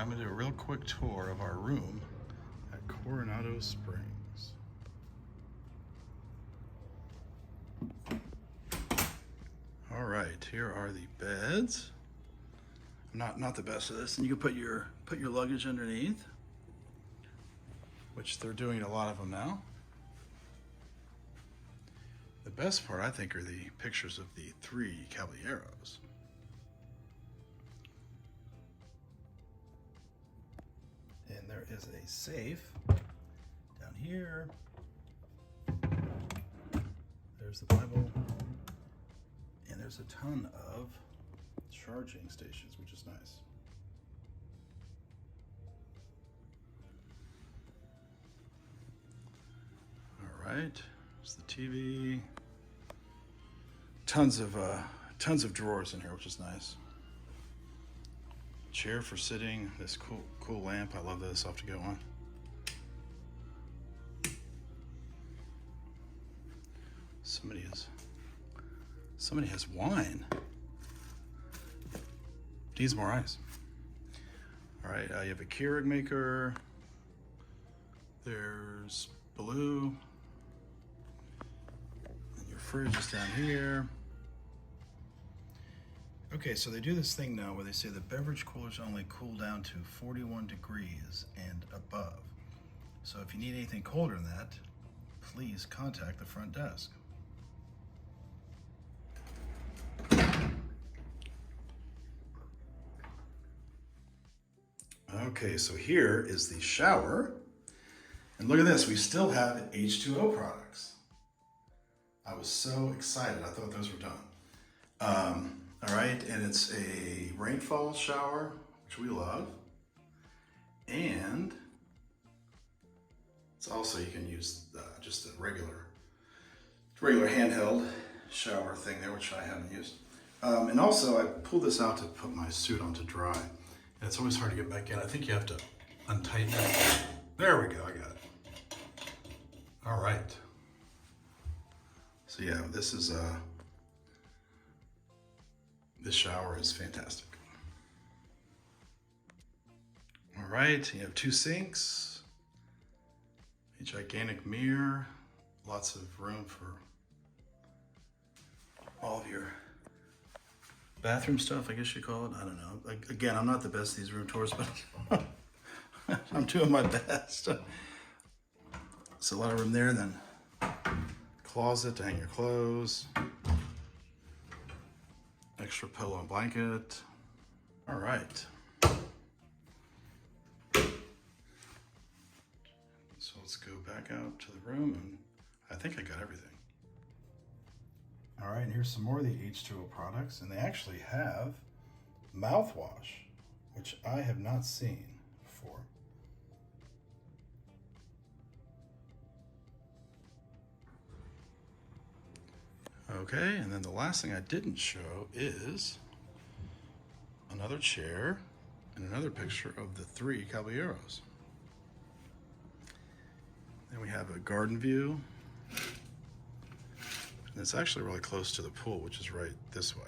I'm gonna do a real quick tour of our room at Coronado Springs. All right, here are the beds. I'm not the best at this, and you can put your luggage underneath, which they're doing a lot of them now. The best part, I think, are the pictures of the 3 caballeros. And there is a safe down here. There's the Bible. And there's a ton of charging stations, which is nice. All right, there's the TV. Tons of drawers in here, which is nice. Chair for sitting. This cool lamp. I love this. I'll have to get one. Somebody has wine. Needs more ice. All right, you have a Keurig maker. There's blue. And your fridge is down here. Okay, so they do this thing now where they say the beverage coolers only cool down to 41 degrees and above. So if you need anything colder than that, please contact the front desk. Okay, so here is the shower. And look at this, we still have H2O products. I was so excited, I thought those were done. All right, and it's a rainfall shower, which we love. And it's also, you can use just a regular handheld shower thing there, which I haven't used. And also I pulled this out to put my suit on to dry. And it's always hard to get back in. I think you have to untighten it. There we go, I got it. All right. So yeah, this shower is fantastic. All right, you have 2 sinks, a gigantic mirror, lots of room for all of your bathroom stuff, I guess you call it. I don't know. Again, I'm not the best at these room tours, but I'm doing my best. So a lot of room there, and then closet to hang your clothes. Extra pillow and blanket. All right. So let's go back out to the room, and I think I got everything. All right, and here's some more of the H2O products, and they actually have mouthwash, which I have not seen before. Okay, and then the last thing I didn't show is another chair and another picture of the 3 caballeros. Then we have a garden view. And it's actually really close to the pool, which is right this way,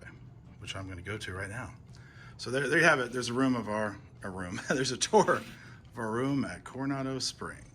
which I'm going to go to right now. So there you have it. There's a room of there's a tour of our room at Coronado Springs.